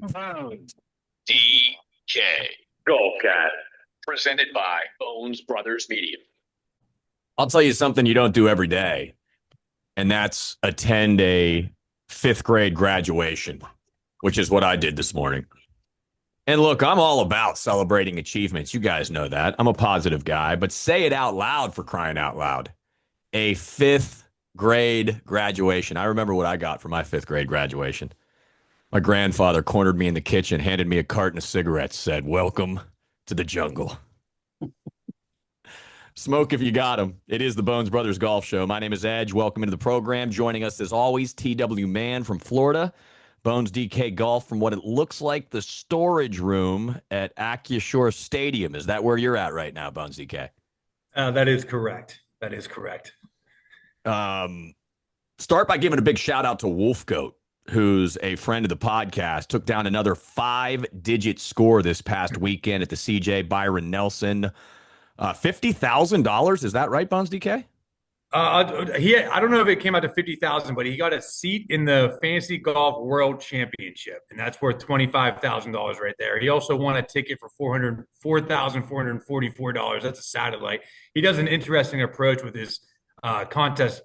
DK. Go, Cat. Presented by Bones Brothers Media. I'll tell you something you don't do every day, and that's attend a fifth grade graduation, which is what I did this morning. And look, I'm all about celebrating achievements. You guys know that. I'm a positive guy, but say it out loud, for crying out loud. A fifth grade graduation. I remember what I got for my fifth grade graduation. My grandfather cornered me in the kitchen, handed me a carton of cigarettes, said, "Welcome to the jungle." Smoke if you got them. It is the Bones Brothers Golf Show. My name is Edge. Welcome into the program. Joining us as always, TW Man from Florida. Bones DK Golf from what it looks like the storage room at Accushore Stadium. Is that where you're at right now, Bones DK? That is correct. That is correct. Start by giving a big shout out to Wolf Goat, who's a friend of the podcast. Took down another 5-digit score this past weekend at the CJ Byron Nelson. $50,000. Is that right, Bones DK? I don't know if it came out to 50,000, but he got a seat in the Fantasy Golf World Championship, and that's worth $25,000 right there. He also won a ticket for $4,444. That's a satellite. He does an interesting approach with his contest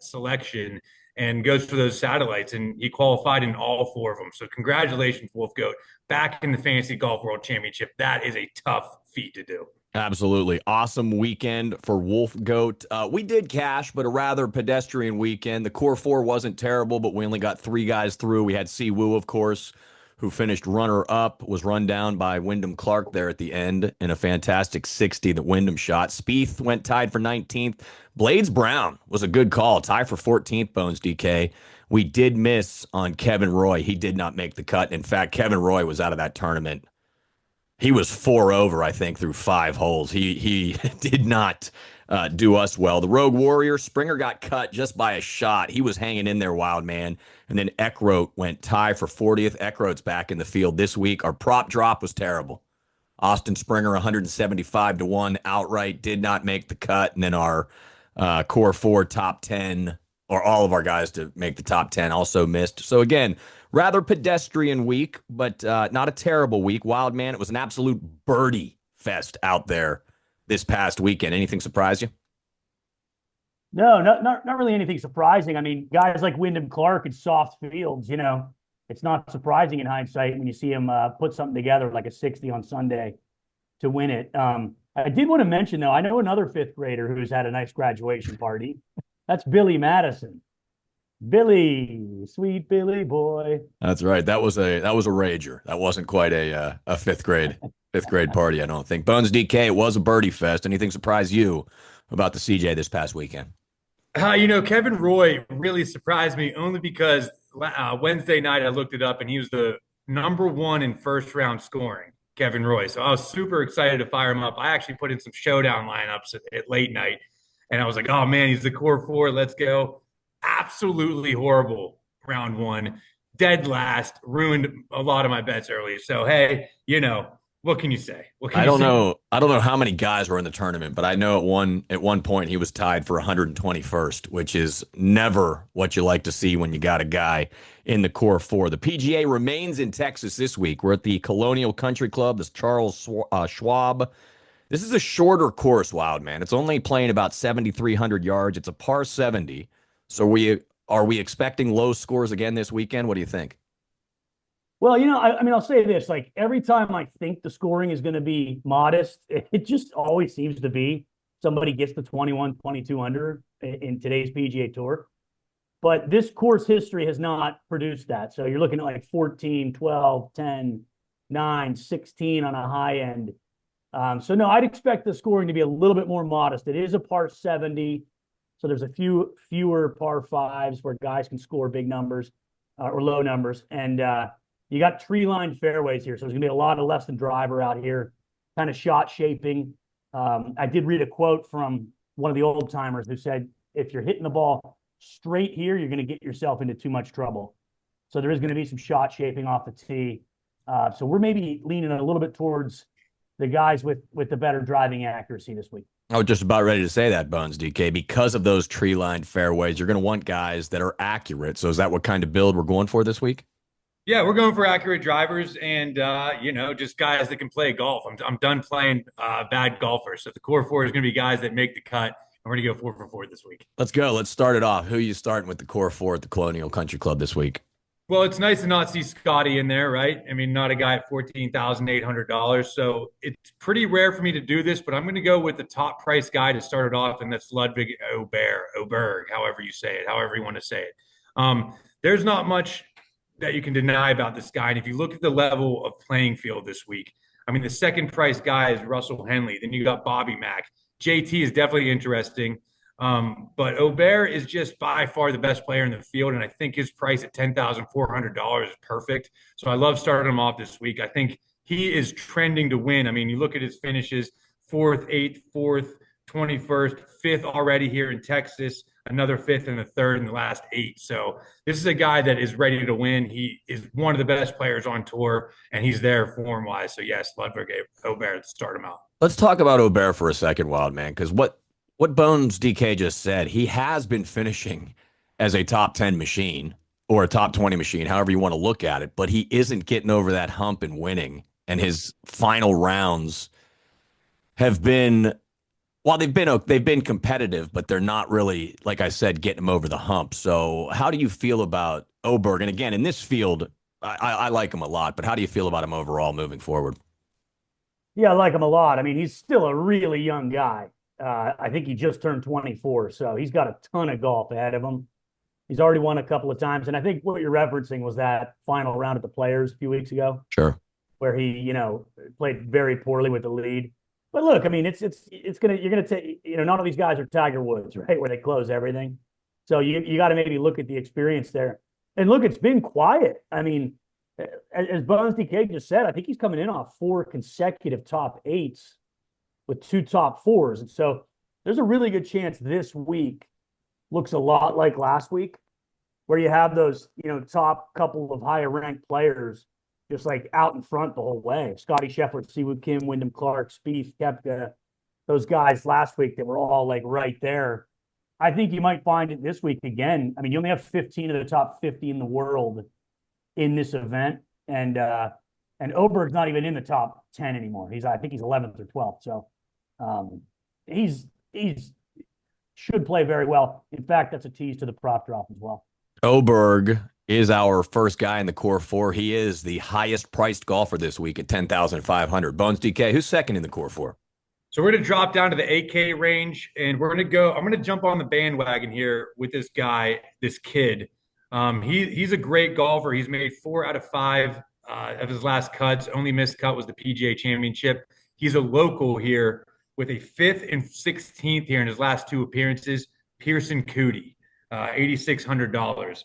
selection and goes for those satellites, and he qualified in all four of them. So congratulations, Wolf Goat, back in the Fantasy Golf World Championship. That is a tough feat to do. Absolutely. Awesome weekend for Wolf Goat. We did cash, but a rather pedestrian weekend. The core four wasn't terrible, but we only got 3 guys through. We had Siwoo, of course, who finished runner-up, was run down by Wyndham Clark there at the end in a fantastic 60 that Wyndham shot. Spieth went tied for 19th. Blades Brown was a good call, tie for 14th, Bones DK. We did miss on Kevin Roy. He did not make the cut. In fact, Kevin Roy was out of that tournament. He was 4 over, I think, through 5 holes. He did not do us well. The Rogue Warrior, Springer got cut just by a shot. He was hanging in there, wild man. And then Eckroat went tie for 40th. Eckroat's back in the field this week. Our prop drop was terrible. Austin Springer, 175 to 1 outright, did not make the cut. And then our core 4 top 10, or all of our guys to make the top 10, also missed. So again, rather pedestrian week, but not a terrible week. Wild man, it was an absolute birdie fest out there this past weekend. Anything surprise you? No, not really anything surprising. I mean, guys like Wyndham Clark in soft fields, it's not surprising in hindsight when you see him put something together like a 60 on Sunday to win it. I did want to mention, though, I know another fifth grader who's had a nice graduation party. That's Billy Madison. Billy, sweet Billy boy. That's right. That was a rager. That wasn't quite a fifth grade party, I don't think. Bones DK, it was a birdie fest. Anything surprise you about the CJ this past weekend? Kevin Roy really surprised me only because Wednesday night I looked it up and he was the number 1 in first round scoring, Kevin Roy. So I was super excited to fire him up. I actually put in some showdown lineups at late night, and I was like, oh man, he's the core 4. Let's go. Absolutely horrible round 1, dead last, ruined a lot of my bets early. So hey, what can you say? I don't know how many guys were in the tournament, but I know at one point he was tied for 121st, which is never what you like to see when you got a guy in the core 4. The PGA remains in Texas this week. We're at the Colonial Country Club, this Charles Schwab. This is a shorter course, wild man. It's only playing about 7,300 yards. It's a par 70. So are we expecting low scores again this weekend? What do you think? Well, I'll say this, like every time I think the scoring is going to be modest, it just always seems to be somebody gets to 21, 22 under in today's PGA Tour. But this course history has not produced that. So you're looking at like 14, 12, 10, 9, 16 on a high end. So no, I'd expect the scoring to be a little bit more modest. It is a par 70. So there's a fewer par 5s where guys can score big numbers or low numbers. And you got tree-lined fairways here. So there's going to be a lot of less than driver out here, kind of shot shaping. I did read a quote from one of the old timers who said, if you're hitting the ball straight here, you're going to get yourself into too much trouble. So there is going to be some shot shaping off the tee. So we're maybe leaning a little bit towards the guys with the better driving accuracy this week. I was just about ready to say that, Bones DK. Because of those tree-lined fairways, you're going to want guys that are accurate. So is that what kind of build we're going for this week? Yeah, we're going for accurate drivers and just guys that can play golf. I'm done playing bad golfers. So the core four is going to be guys that make the cut. And we're going to go 4 for 4 this week. Let's go. Let's start it off. Who are you starting with the core four at the Colonial Country Club this week? Well, it's nice to not see Scotty in there, right? I mean, not a guy at $14,800. So it's pretty rare for me to do this, but I'm going to go with the top price guy to start it off, and that's Ludwig Oberg, however you say it, however you want to say it. There's not much that you can deny about this guy. And if you look at the level of playing field this week, I mean, the second price guy is Russell Henley. Then you got Bobby Mack. JT is definitely interesting. But Aubert is just by far the best player in the field, and I think his price at $10,400 is perfect. So I love starting him off this week. I think he is trending to win. I mean, you look at his finishes: fourth, eighth, fourth, 21st, fifth already here in Texas, another fifth and a third in the last 8. So this is a guy that is ready to win. He is one of the best players on tour, and he's there form wise. So yes, Ludwig Aubert, start him out. Let's talk about Aubert for a second, Wild Man, because what Bones DK just said, he has been finishing as a top 10 machine or a top 20 machine, however you want to look at it, but he isn't getting over that hump and winning. And his final rounds have been, well, they've been competitive, but they're not really, like I said, getting him over the hump. So how do you feel about Oberg? And again, in this field, I like him a lot, but how do you feel about him overall moving forward? Yeah, I like him a lot. I mean, he's still a really young guy. I think he just turned 24, so he's got a ton of golf ahead of him. He's already won a couple of times, and I think what you're referencing was that final round at the Players a few weeks ago, Sure. where he, played very poorly with the lead. But look, I mean, you're gonna take, none of these guys are Tiger Woods, right, where they close everything. So you got to maybe look at the experience there. And look, it's been quiet. I mean, as Bones DK just said, I think he's coming in off 4 consecutive top 8s with 2 top 4s. And so there's a really good chance this week looks a lot like last week, where you have those, top couple of higher ranked players just like out in front the whole way. Scotty Scheffler, Siwoo Kim, Wyndham Clark, Spieth, Koepka, those guys last week that were all like right there. I think you might find it this week again. I mean, you only have 15 of the top 50 in the world in this event. And Oberg's not even in the top 10 anymore. I think he's 11th or 12th. So he's should play very well. In fact, that's a tease to the prop drop as well. Oberg is our first guy in the core four. He is the highest priced golfer this week at 10,500. Bones DK, who's second in the core four? So we're going to drop down to the 8K range, and I'm going to jump on the bandwagon here with this guy, this kid. He's a great golfer. He's made 4 out of 5 of his last cuts. Only missed cut was the PGA Championship. He's a local here with a 5th and 16th here in his last 2 appearances. Pearson Cootie, $8,600.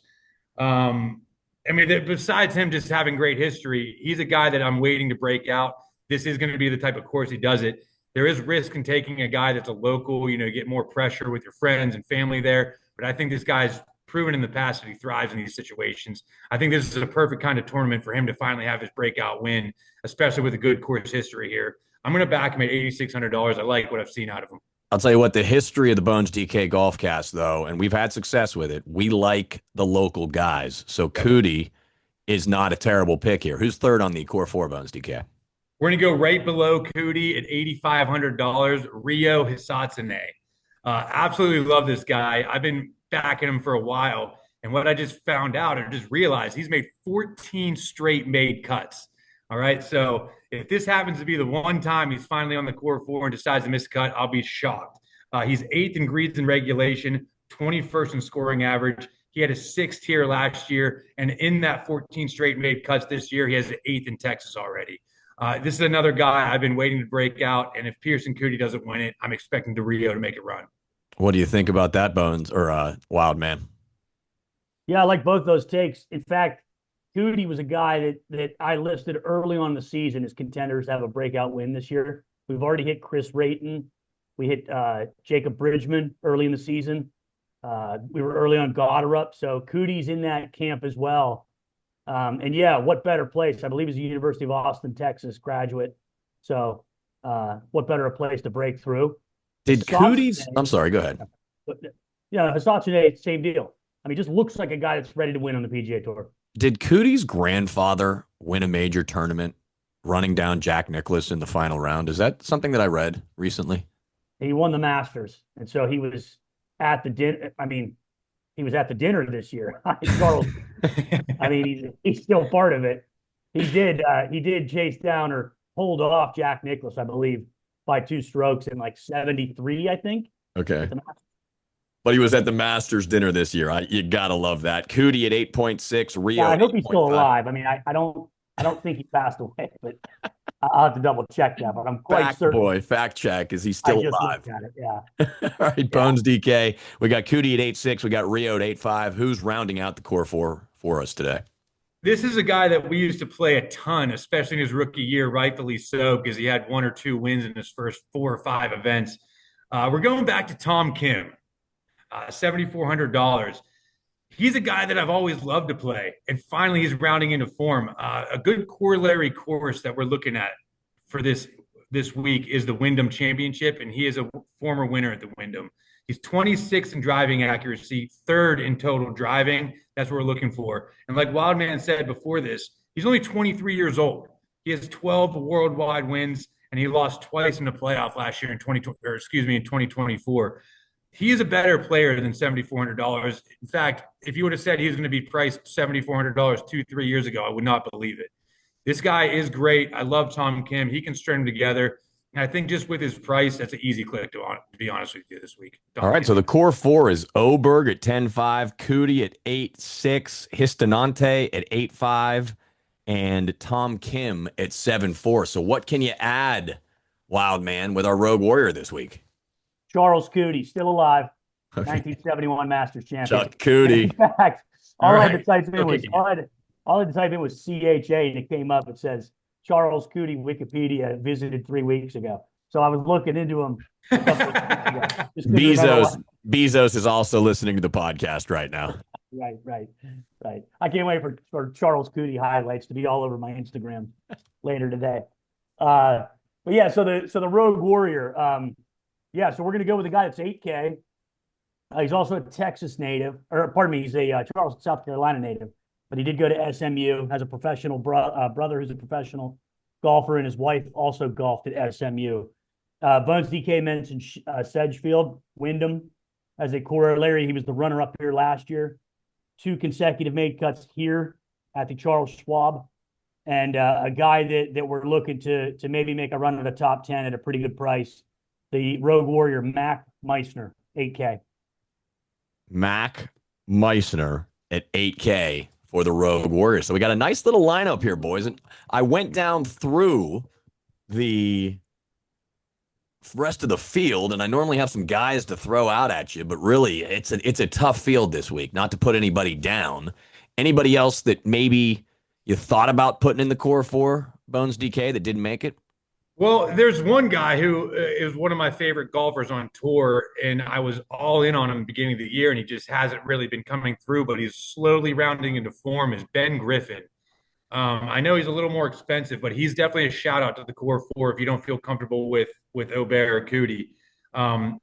I mean, besides him just having great history, he's a guy that I'm waiting to break out. This is going to be the type of course he does it. There is risk in taking a guy that's a local, get more pressure with your friends and family there. But I think this guy's proven in the past that he thrives in these situations. I think this is a perfect kind of tournament for him to finally have his breakout win, especially with a good course history here. I'm going to back him at $8,600. I like what I've seen out of him. I'll tell you what, the history of the Bones DK Golf Cast, though, and we've had success with it, we like the local guys. So Cootie is not a terrible pick here. Who's third on the core four, Bones DK? We're going to go right below Cootie at $8,500, Rio Hisatsune. Absolutely love this guy. I've been backing him for a while. And what I just found out or just realized, he's made 14 straight made cuts. All right. So if this happens to be the one time he's finally on the core four and decides to miss a cut, I'll be shocked. He's 8th in greens and regulation, 21st in scoring average. He had a 6th here last year. And in that 14 straight made cuts this year, he has an 8th in Texas already. This is another guy I've been waiting to break out. And if Pearson Cootie doesn't win it, I'm expecting the Rio to make it run. What do you think about that, Bones, or Wild Man? Yeah, I like both those takes. In fact, Cootie was a guy that I listed early on in the season as contenders to have a breakout win this year. We've already hit Chris Rayton. We hit Jacob Bridgman early in the season. We were early on Goddard. So Cootie's in that camp as well. And yeah, what better place? I believe he's a University of Austin, Texas graduate. So what better a place to break through? Did Cootie's? I'm sorry, go ahead. Yeah, Hisatsune, same deal. I mean, just looks like a guy that's ready to win on the PGA Tour. Did Cootie's grandfather win a major tournament running down Jack Nicklaus in the final round? Is that something that I read recently? He won the Masters, and so he was at the dinner. I mean, he was at the dinner this year. Charles, I mean, he's still part of it. He did chase down or hold off Jack Nicklaus, I believe, by 2 strokes in like 73, I think. Okay. But he was at the Masters dinner this year. You gotta love that. Cootie at 8.6, Rio Yeah, I at hope he's still 8.5. alive. I mean, I don't think he passed away, but I'll have to double check that. But I'm quite Fact certain. boy, fact check. Is he I still just alive? looked at it. Yeah. All right, Bones DK. We got Cootie at 8.6. We got Rio at 8.5. Who's rounding out the core four for us today? This is a guy that we used to play a ton, especially in his rookie year, rightfully so, because he had 1 or 2 wins in his first 4 or 5 events. We're going back to Tom Kim, $7,400. He's a guy that I've always loved to play, and finally he's rounding into form. A good corollary course that we're looking at for this week is the Wyndham Championship, and he is a former winner at the Wyndham. He's 26th in driving accuracy, 3rd in total driving. That's what we're looking for. And like Wildman said before this, he's only 23 years old. He has 12 worldwide wins, and he lost twice in the playoff last year in 2024. He is a better player than $7,400. In fact, if you would have said he was going to be priced $7,400 2, 3 years ago, I would not believe it. This guy is great. I love Tom Kim. He can string them together. And I think just with his price, that's an easy click to be honest with you this week. All right, so the core four is Oberg at 10.5, Cootie at 8.6, Histonante at 8.5, and Tom Kim at 7.4. So what can you add, Wild Man, with our Rogue Warrior this week? Charles Cootie, still alive, Okay. 1971 Masters champion. Chuck Cootie. In fact, All I right. had to type in Okay. was all I had to type in was CHA, and it came up. It says Charles Cootie Wikipedia visited 3 weeks ago. So I was looking into him. A couple of weeks ago. Just couldn't remember what- Bezos is also listening to the podcast right now. Right. I can't wait for Charles Cootie highlights to be all over my Instagram later today. But yeah, so the Rogue Warrior. So we're gonna go with a guy that's 8K. He's also a Texas native, or pardon me, he's a Charleston, South Carolina native, but he did go to SMU. Has a professional brother who's a professional golfer, and his wife also golfed at SMU. Bones DK mentioned Sedgefield, Wyndham as a corollary. He was the runner-up here last year. 2 consecutive made cuts here at the Charles Schwab, and a guy that we're looking to maybe make a run at the top 10 at a pretty good price. The Rogue Warrior, Mac Meissner, 8K. Mac Meissner at 8K for the Rogue Warrior. So we got a nice little lineup here, boys. And I went down through the rest of the field, and I normally have some guys to throw out at you, but really it's a tough field this week, not to put anybody down. Anybody else that maybe you thought about putting in the core four, Bones DK, that didn't make it? Well, there's one guy who is one of my favorite golfers on tour, and I was all in on him beginning of the year, and he just hasn't really been coming through, but he's slowly rounding into form, is Ben Griffin. I know he's a little more expensive, but he's definitely a shout out to the core four if you don't feel comfortable with Aubert or Cootie.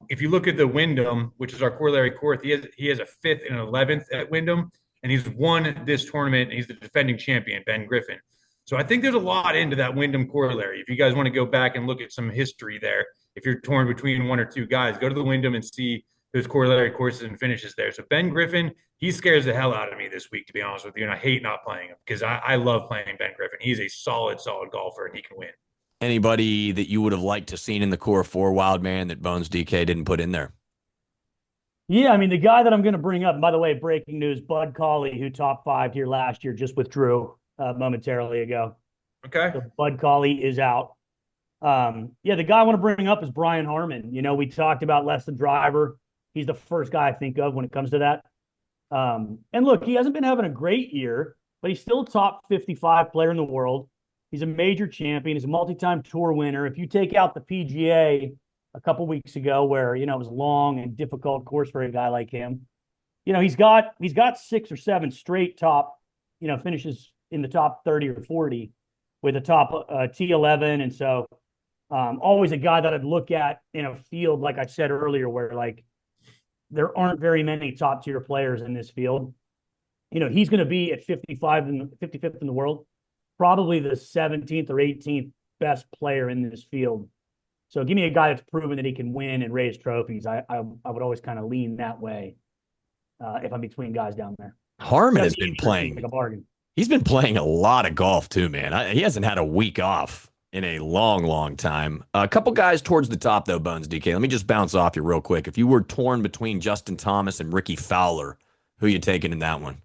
If you look at the Wyndham, which is our corollary course, he has a 5th and an 11th at Wyndham, and he's won this tournament. He's the defending champion, Ben Griffin. So I think there's a lot into that Wyndham corollary. If you guys want to go back and look at some history there, if you're torn between 1 or 2 guys, go to the Wyndham and see those corollary courses and finishes there. So Ben Griffin, he scares the hell out of me this week, to be honest with you, and I hate not playing him because I love playing Ben Griffin. He's a solid golfer, and he can win. Anybody that you would have liked to seen in the core four, Wild Man, that Bones DK didn't put in there? Yeah, I mean, the guy that I'm going to bring up, and by the way, breaking news, Bud Cauley, who top 5 here last year, just withdrew momentarily ago. Okay. So Bud Cauley is out. The guy I want to bring up is Brian Harmon. You know, we talked about less than driver. He's the first guy I think of when it comes to that. And look, he hasn't been having a great year, but he's still a top 55 player in the world. He's a major champion. He's a multi-time tour winner. If you take out the PGA a couple weeks ago, where, you know, it was a long and difficult course for a guy like him, you know, he's got 6 or 7 straight top, you know, finishes in the top 30 or 40 with a top T11. And so always a guy that I'd look at in a field, like I said earlier, where like there aren't very many top tier players in this field. he's going to be at 55th in the world, probably the 17th or 18th best player in this field. So give me a guy that's proven that he can win and raise trophies. I would always kind of lean that way if I'm between guys down there. Harmon has 17th been seems playing. like a bargain. He's been playing a lot of golf too, man. He hasn't had a week off in a long, long time. A couple guys towards the top, though, Bones DK. Let me just bounce off you real quick. If you were torn between Justin Thomas and Ricky Fowler, who you taking in that one?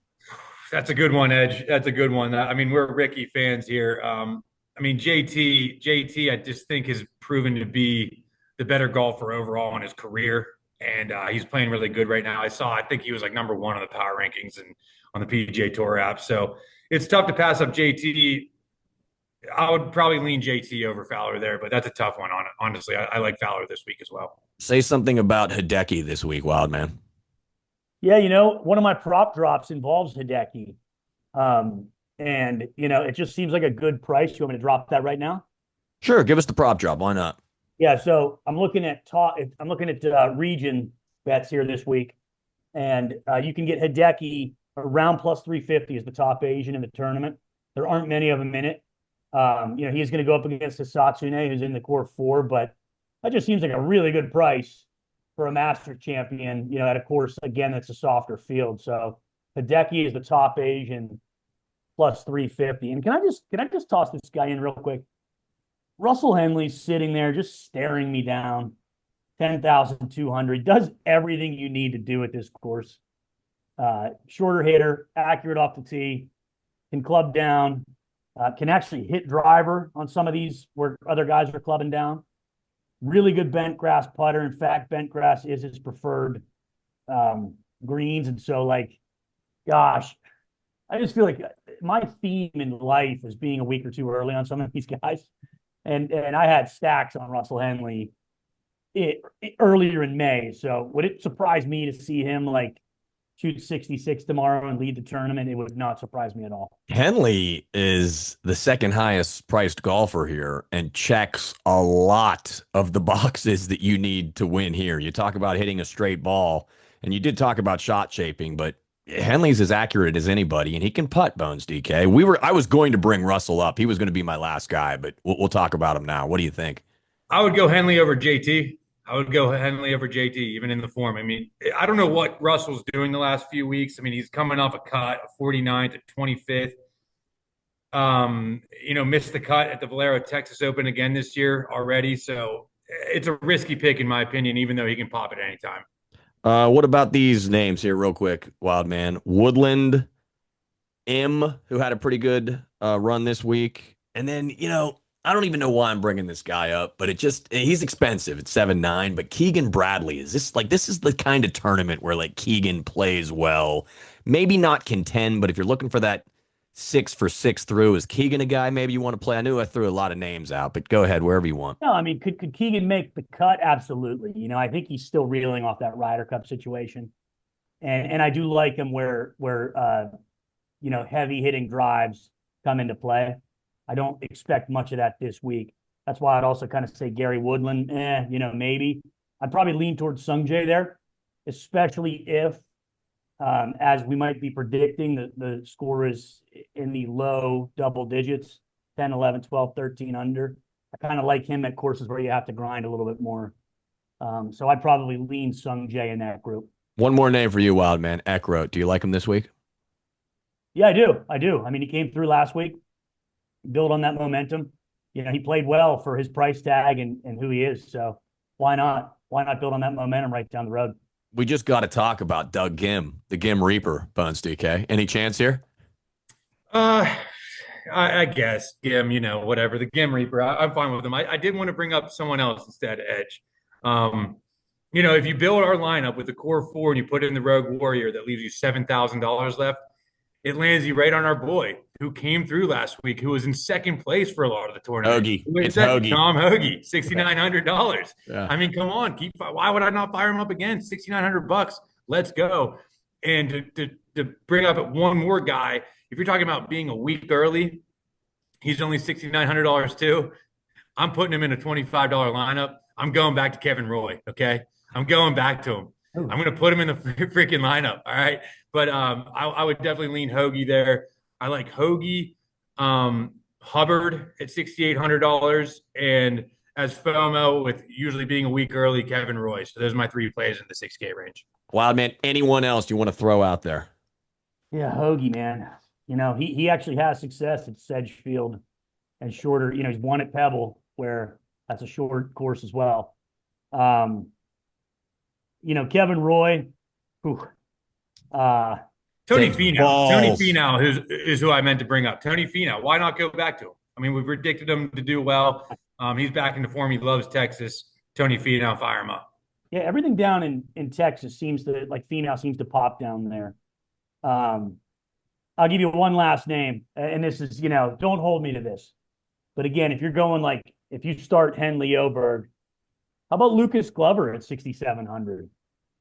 That's a good one, Edge. That's a good one. I mean, we're Ricky fans here. I mean, JT, I just think has proven to be the better golfer overall in his career, and he's playing really good right now. I think he was like number one on the power rankings and on the PGA Tour app. So it's tough to pass up JT. I would probably lean JT over Fowler there, but that's a tough one. Honestly, I like Fowler this week as well. Say something about Hideki this week, Wildman. Yeah, one of my prop drops involves Hideki. And it just seems like a good price. You want me to drop that right now? Sure, give us the prop drop. Why not? Yeah, so I'm looking at region bets here this week, and you can get Hideki around plus 350 as the top Asian in the tournament. There aren't many of them in it. He's going to go up against Satsune, who's in the core four, but that just seems like a really good price for a master champion, at a course, again, that's a softer field. So Hideki is the top Asian plus 350. And can I just toss this guy in real quick? Russell Henley's sitting there just staring me down. 10,200. Does everything you need to do at this course. Shorter hitter, accurate off the tee, can club down, can actually hit driver on some of these where other guys are clubbing down. Really good bent grass putter. In fact, bent grass is his preferred greens. And so, gosh, I just feel like my theme in life is being a week or two early on some of these guys. And I had stacks on Russell Henley earlier in May. So would it surprise me to see him shoot 66 tomorrow and lead the tournament? It would not surprise me at all. Henley is the second highest priced golfer here and checks a lot of the boxes that you need to win here. You talk about hitting a straight ball, and you did talk about shot shaping, but Henley's as accurate as anybody, and he can putt, Bones DK. I was going to bring Russell up. He was going to be my last guy, but we'll talk about him now. What do you think? I would go Henley over JT. I would go Henley over JT, even in the form. I mean, I don't know what Russell's doing the last few weeks. I mean, he's coming off a cut, a 49th to 25th. Missed the cut at the Valero Texas Open again this year already. So it's a risky pick, in my opinion, even though he can pop at any time. What about these names here, real quick, Wildman? Woodland, M, who had a pretty good run this week. And then, I don't even know why I'm bringing this guy up, but he's expensive. It's 7-9, but Keegan Bradley, this is the kind of tournament where Keegan plays well. Maybe not contend, but if you're looking for that 6 for 6 through, is Keegan a guy maybe you want to play? I knew I threw a lot of names out, but go ahead, wherever you want. No, I mean, could Keegan make the cut? Absolutely. I think he's still reeling off that Ryder Cup situation. And I do like him where heavy hitting drives come into play. I don't expect much of that this week. That's why I'd also kind of say Gary Woodland, maybe. I'd probably lean towards Sungjae there, especially if, as we might be predicting, the score is in the low double digits, 10, 11, 12, 13 under. I kind of like him at courses where you have to grind a little bit more. So I'd probably lean Sungjae in that group. One more name for you, Wildman, Eckroat. Do you like him this week? Yeah, I do. I mean, he came through last week. Build on that momentum. He played well for his price tag and who he is. So why not? Why not build on that momentum right down the road? We just got to talk about Doug Gim, the Gim Reaper, Bones DK. Any chance here? I guess Gim, whatever, the Gim Reaper. I'm fine with him. I did want to bring up someone else instead, Edge. If you build our lineup with the core four and you put in the Rogue Warrior, that leaves you $7,000 left. It lands you right on our boy who came through last week, who was in second place for a lot of the tournament. Hoagie. It's Hoagie. Tom Hoagie, $6,900. Yeah. I mean, come on, why would I not fire him up again? $6,900. Let's go. And to bring up one more guy, if you're talking about being a week early, he's only $6,900 too. I'm putting him in a $25 lineup. I'm going back to Kevin Roy. Okay, I'm going back to him. I'm going to put him in the freaking lineup. All right. But I would definitely lean Hoagie there. I like Hoagie, Hubbard at $6,800, and as FOMO with usually being a week early, Kevin Roy. So those are my three plays in the 6K range. Wild man, anyone else you want to throw out there? Yeah, Hoagie, man. He actually has success at Sedgefield and shorter. He's won at Pebble, where that's a short course as well. Kevin Roy, who Tony Takes Finau. balls. Tony Finau is who I meant to bring up. Tony Finau. Why not go back to him? I mean, we predicted him to do well. He's back into form. He loves Texas. Tony Finau, fire him up. yeah, everything down in Texas seems to like Finau seems to pop down there. I'll give you one last name, and this is don't hold me to this, but again, if you start Henley Oberg, how about Lucas Glover at 6,700?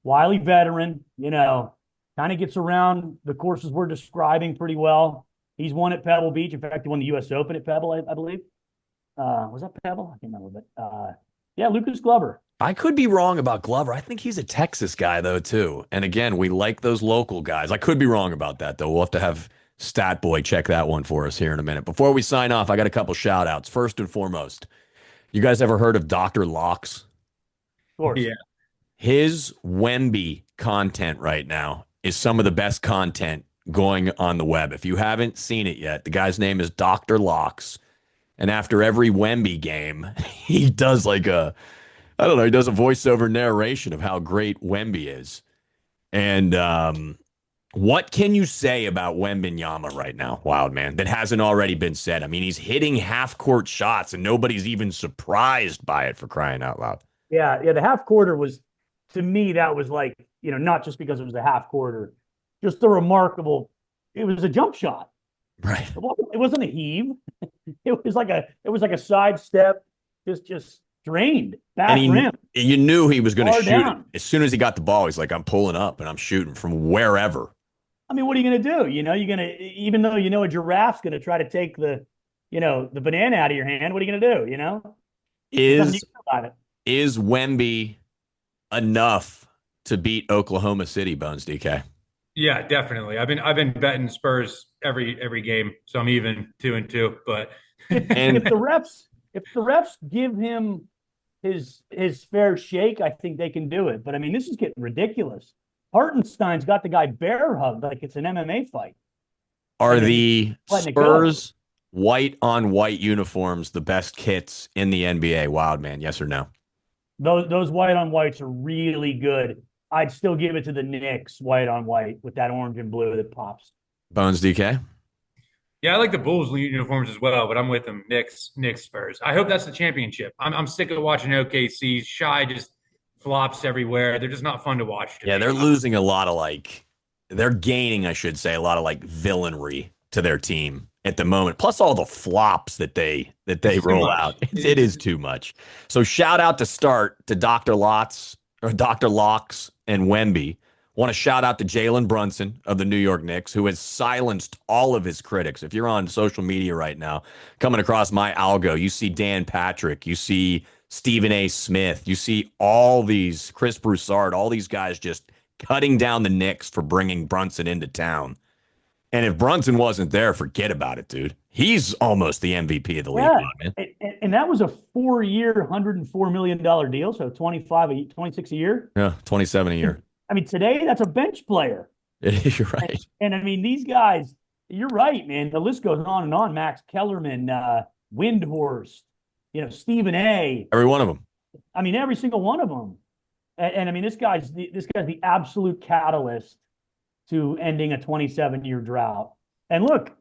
Wily veteran, kind of gets around the courses we're describing pretty well. He's won at Pebble Beach. In fact, he won the U.S. Open at Pebble, I believe. Was that Pebble? I can't remember, but yeah, Lucas Glover. I could be wrong about Glover. I think he's a Texas guy, though, too. And again, we like those local guys. I could be wrong about that, though. We'll have to have Stat Boy check that one for us here in a minute. Before we sign off, I got a couple shout outs. First and foremost, you guys ever heard of Dr. Locks? Of course. Yeah. His Wemby content right now is some of the best content going on the web. If you haven't seen it yet, the guy's name is Dr. Locks. And after every Wemby game, he does he does a voiceover narration of how great Wemby is. And what can you say about Wembanyama right now, Wild Man, that hasn't already been said? I mean, he's hitting half-court shots, and nobody's even surprised by it, for crying out loud. Yeah. The half quarter was, to me, that was not just because it was a half quarter, just a remarkable. It was a jump shot. Right. It wasn't a heave. It was like a side step, just drained back rim. You knew he was going to Far shoot down. it. As soon as he got the ball, he's like, I'm pulling up and I'm shooting from wherever. I mean, what are you going to do? You're going to, even though a giraffe's going to try to take the banana out of your hand, what are you going to do? Is Wemby enough to beat Oklahoma City, Bones DK? Yeah, definitely. I've been betting Spurs every game, so I'm even 2-2. But if the refs give him his fair shake, I think they can do it. But I mean, this is getting ridiculous. Hartenstein's got the guy bear hugged like it's an MMA fight. Are the Spurs white on white uniforms the best kits in the NBA, Wild Man? Yes or no? Those white on whites are really good. I'd still give it to the Knicks white on white with that orange and blue that pops. Bones DK? yeah, I like the Bulls uniforms as well, but I'm with them. Knicks, Spurs. I hope that's the championship. I'm sick of watching OKC. Shy just flops everywhere. They're just not fun to watch. Yeah, they're losing a lot of they're gaining, I should say, a lot of villainry to their team at the moment. Plus all the flops that they roll out. It is too much. So shout out to start to Dr. Locks and Wemby. Want to shout out to Jalen Brunson of the New York Knicks, who has silenced all of his critics. If you're on social media right now, coming across my algo, you see Dan Patrick, you see Stephen A. Smith, you see all these, Chris Broussard, all these guys just cutting down the Knicks for bringing Brunson into town. And if Brunson wasn't there, forget about it, dude. He's almost the MVP of the league, man. And that was a 4-year, $104 million deal, so 26 a year. Yeah, 27 a year. I mean, today that's a bench player. You're right. And I mean, these guys, you're right, man. The list goes on and on. Max Kellerman, Windhorst, Stephen A. Every one of them. I mean, every single one of them. And I mean, this guy's the absolute catalyst to ending a 27-year drought. And look,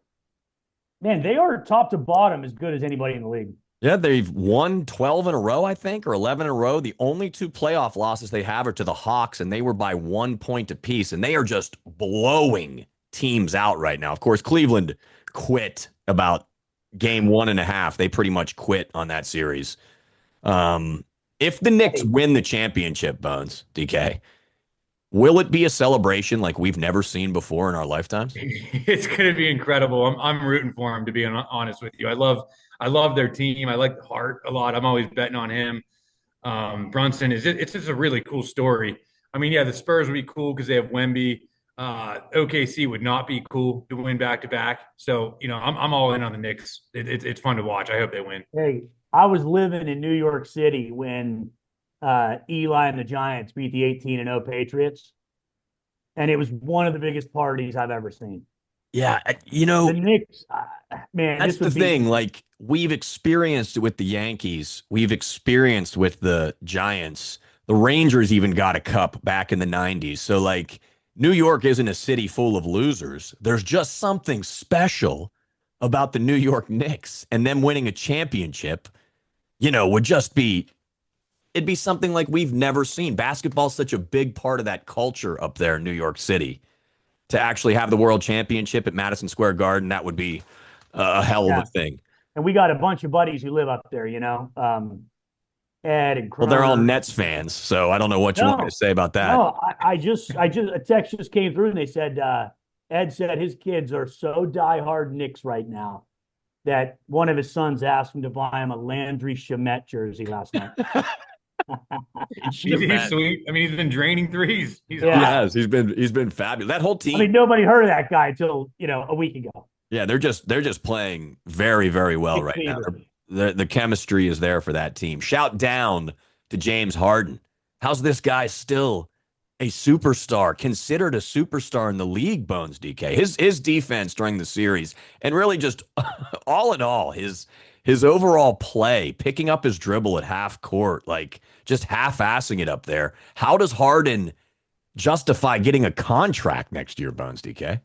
man, they are top to bottom as good as anybody in the league. Yeah, they've won 12 in a row, I think, or 11 in a row. The only 2 playoff losses they have are to the Hawks, and they were by 1 point apiece, and they are just blowing teams out right now. Of course, Cleveland quit about game 1.5. They pretty much quit on that series. If the Knicks win the championship, Bones, DK, will it be a celebration like we've never seen before in our lifetimes? It's going to be incredible. I'm rooting for him, to be honest with you. I love their team. I like Hart a lot. I'm always betting on him. Brunson it's just a really cool story. I mean, yeah, the Spurs would be cool because they have Wemby. OKC would not be cool to win back to back. So, I'm all in on the Knicks. It's fun to watch. I hope they win. Hey, I was living in New York City when Eli and the Giants beat the 18-0 Patriots, and it was one of the biggest parties I've ever seen. Yeah, The Knicks, man, that's this the would be thing. Like, we've experienced it with the Yankees, we've experienced with the Giants. The Rangers even got a cup back in the 90s. So, like, New York isn't a city full of losers. There's just something special about the New York Knicks, and them winning a championship, would just be it'd be something like we've never seen. Basketball's such a big part of that culture up there in New York City. To actually have the world championship at Madison Square Garden, that would be a hell of a yeah. thing. And we got a bunch of buddies who live up there, Ed and Well, they're all Croner. Nets fans, so I don't know what you want me to No, say about that. no, a text just came through and they said, Ed said his kids are so diehard Knicks right now that one of his sons asked him to buy him a Landry Shamet jersey last night. He's sweet. I mean, he's been draining threes. He's He Yeah. has. He's been fabulous. That whole team. I mean, nobody heard of that guy until, a week ago. Yeah, they're just playing very, very well Big right now. fever. The chemistry is there for that team. Shout down to James Harden. How's this guy still a superstar, considered a superstar in the league, Bones DK? His defense during the series, and really just all in all, his overall play, picking up his dribble at half court, like just half-assing it up there. How does Harden justify getting a contract next year, Bones DK?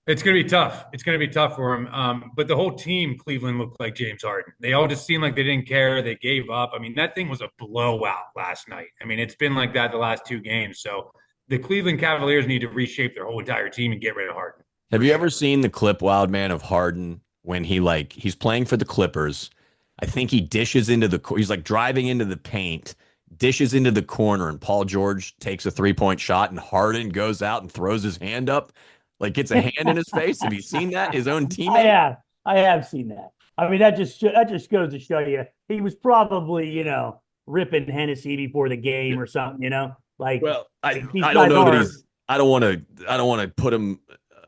It's going to be tough. It's going to be tough for him. But the whole team, Cleveland, looked like James Harden. They all just seemed like they didn't care. They gave up. I mean, that thing was a blowout last night. I mean, it's been like that the last two games. So the Cleveland Cavaliers need to reshape their whole entire team and get rid of Harden. Have you ever seen the clip, Wild Man, of Harden when he's playing for the Clippers? I think he dishes into he's like driving into the paint, dishes into the corner, and Paul George takes a 3-point shot, and Harden goes out and throws his hand up, like gets a hand in his face. Have you seen that? His own teammate? I have seen that. I mean, that just goes to show you he was probably, ripping Hennessy before the game or something, like. Well, I these don't guys know that are- he's. I don't want to put him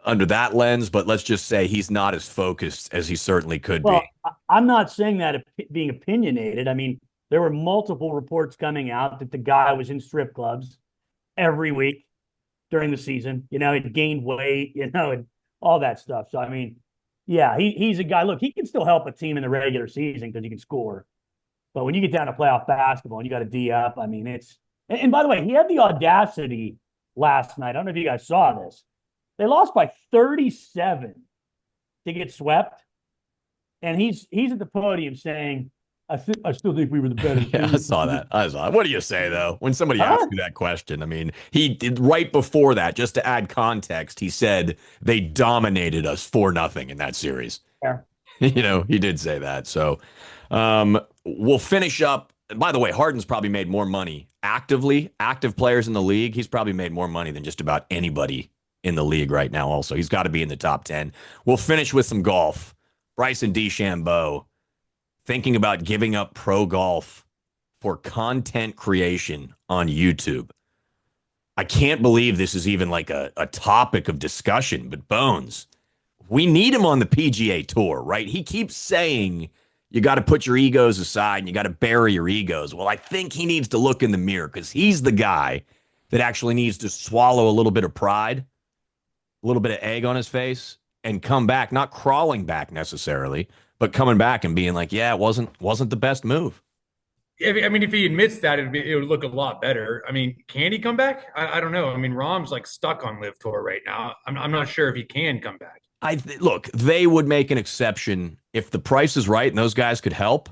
under that lens, but let's just say he's not as focused as he certainly could Well, be. I'm not saying that being opinionated. I mean, there were multiple reports coming out that the guy was in strip clubs every week during the season. He'd gained weight, and all that stuff. So, I mean, yeah, he's a guy. Look, he can still help a team in the regular season because he can score. But when you get down to playoff basketball and you got to D up, I mean, it's – and by the way, he had the audacity last night. I don't know if you guys saw this. They lost by 37 to get swept. And he's at the podium saying, I still think we were the better team. Yeah, I saw that. What do you say, though, when somebody asks you that question? I mean, he did right before that, just to add context, he said they dominated us 4-0 in that series. Yeah. He did say that. So we'll finish up. By the way, Harden's probably made more money active players in the league. He's probably made more money than just about anybody in the league right now. Also, he's got to be in the top 10. We'll finish with some golf. Bryson DeChambeau thinking about giving up pro golf for content creation on YouTube. I can't believe this is even like a topic of discussion, but Bones, we need him on the PGA Tour, right? He keeps saying you got to put your egos aside and you got to bury your egos. Well, I think he needs to look in the mirror because he's the guy that actually needs to swallow a little bit of pride, a little bit of egg on his face, and come back, not crawling back necessarily, but coming back and being like, yeah, it wasn't the best move. I mean, if he admits that, it would look a lot better. I mean, can he come back? I don't know. I mean, Rahm's like stuck on Live Tour right now. I'm not sure if he can come back. Look, they would make an exception if the price is right and those guys could help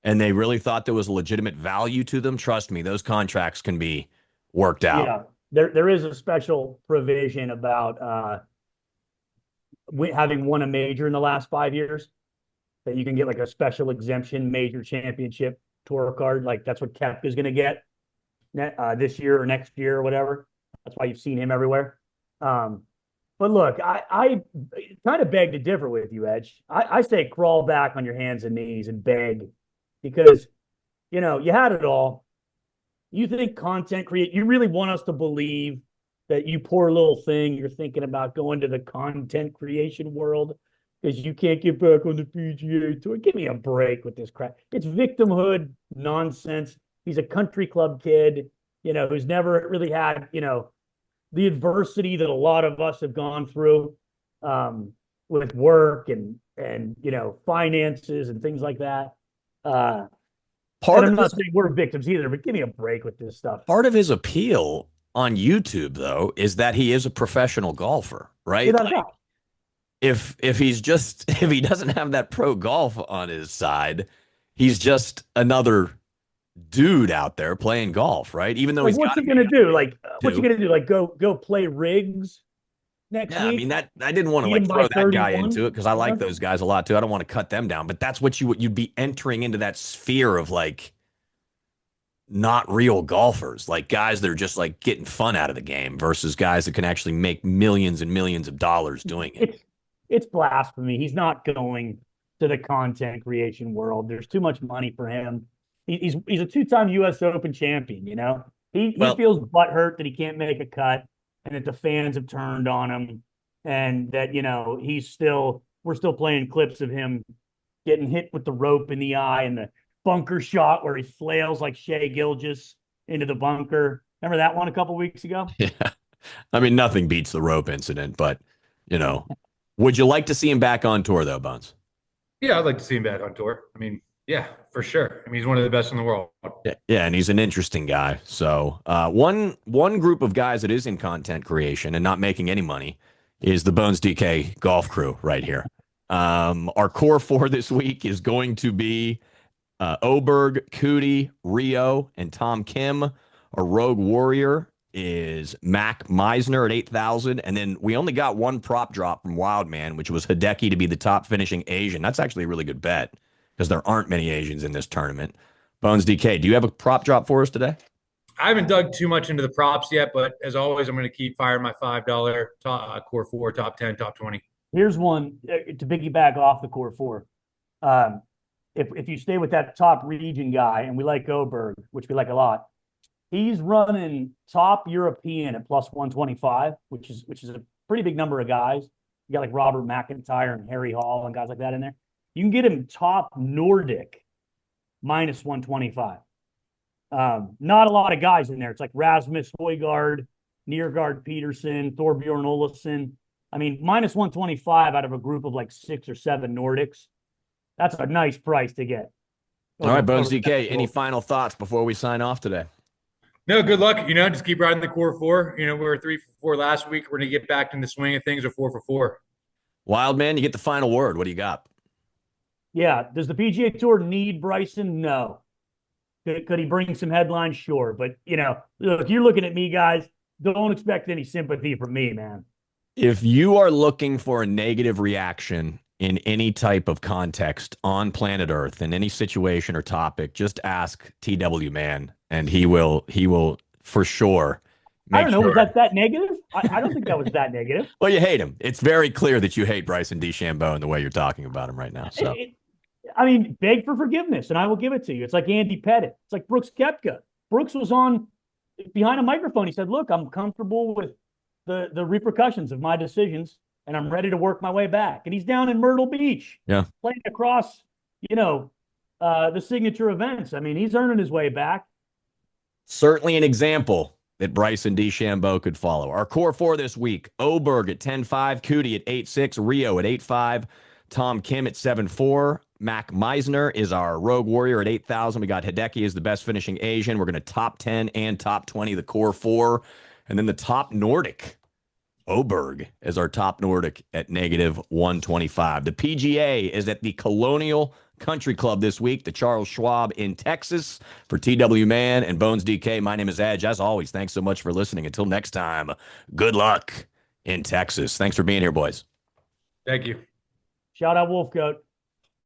and they really thought there was a legitimate value to them. Trust me, those contracts can be worked out. Yeah, there is a special provision about having won a major in the last 5 years that you can get like a special exemption major championship tour card. Like that's what Kep is going to get this year or next year or whatever. That's why you've seen him everywhere. But look, I kind of beg to differ with you, Edge. I say crawl back on your hands and knees and beg because, you had it all. You think content create, you really want us to believe that you poor little thing, you're thinking about going to the content creation world because you can't get back on the PGA Tour. Give me a break with this crap. It's victimhood nonsense. He's a country club kid, who's never really had, the adversity that a lot of us have gone through with work and finances and things like that. And I'm not saying we're victims either, but give me a break with this stuff. Part of his appeal on YouTube, though, is that he is a professional golfer, right? Without a doubt. If he doesn't have that pro golf on his side, he's just another dude out there playing golf, right? Even though Like, what's he gonna do? What's he gonna do? Like, go play rigs next Yeah, I week? mean that I didn't want to Beat him like by throw that guy 31? into it because I like Yeah. those guys a lot too. I don't want to cut them down, but that's what you'd be entering into that sphere of like not real golfers, like guys that are just like getting fun out of the game versus guys that can actually make millions and millions of dollars doing it. It's blasphemy. He's not going to the content creation world. There's too much money for him. He's a two-time U.S. Open champion. He Well- feels butthurt that he can't make a cut and that the fans have turned on him, and that we're still playing clips of him getting hit with the rope in the eye and the bunker shot where he flails like Shea Gilgeous into the bunker. Remember that one a couple weeks ago? Yeah. I mean, nothing beats the rope incident, but would you like to see him back on tour though, Bones? Yeah, I'd like to see him back on tour. I mean, yeah, for sure. I mean, he's one of the best in the world. Yeah, and he's an interesting guy. So one group of guys that is in content creation and not making any money is the Bones DK golf crew right here. Our core four this week is going to be Oberg, Cootie, Rio, and Tom Kim. Our rogue warrior is Mac Meisner at 8,000. And then we only got one prop drop from Wildman, which was Hideki to be the top finishing Asian. That's actually a really good bet because there aren't many Asians in this tournament. Bones DK, do you have a prop drop for us today? I haven't dug too much into the props yet, but as always, I'm going to keep firing my $5 core four, top 10, top 20. Here's one to piggyback off the core four. If you stay with that top region guy, and we like Oberg, which we like a lot, he's running top European at plus 125, which is a pretty big number of guys. You got like Robert McIntyre and Harry Hall and guys like that in there. You can get him top Nordic minus 125. Not a lot of guys in there. It's like Rasmus Højgaard, Niergaard Peterson, Thorbjorn Olesen. I mean, minus 125 out of a group of like 6 or 7 Nordics. That's a nice price to get. All right, Bones DK, any final thoughts before we sign off today? No, good luck. Just keep riding the core four. We were 3 for 4 last week. We're going to get back in the swing of things, or 4 for 4. Wildman, you get the final word. What do you got? Yeah. Does the PGA Tour need Bryson? No. Could he bring some headlines? Sure. But, look, you're looking at me, guys. Don't expect any sympathy from me, man. If you are looking for a negative reaction in any type of context on planet Earth, in any situation or topic, just ask TW Man, and he will for sure. I don't know. Was that negative? I don't think that was that negative. Well, you hate him. It's very clear that you hate Bryson DeChambeau in the way you're talking about him right now. So, beg for forgiveness, and I will give it to you. It's like Andy Pettit. It's like Brooks Koepka. Brooks was on behind a microphone. He said, "Look, I'm comfortable with the repercussions of my decisions, and I'm ready to work my way back." And he's down in Myrtle Beach, playing across, the signature events. I mean, he's earning his way back. Certainly an example that Bryson DeChambeau could follow. Our core four this week: Oberg at 10.5, Cootie at 8.6, Rio at 8.5, Tom Kim at 7.4. Mac Meisner is our rogue warrior at 8,000. We got Hideki as the best finishing Asian. We're going to top 10 and top 20, the core four. And then the top Nordic, Oberg, is our top Nordic at negative 125. The PGA is at the Colonial Country Club this week, the Charles Schwab in Texas. For TW Man and Bones DK, my name is Edge. As always, thanks so much for listening. Until next time, good luck in Texas. Thanks for being here, boys. Thank you. Shout out Wolf Goat.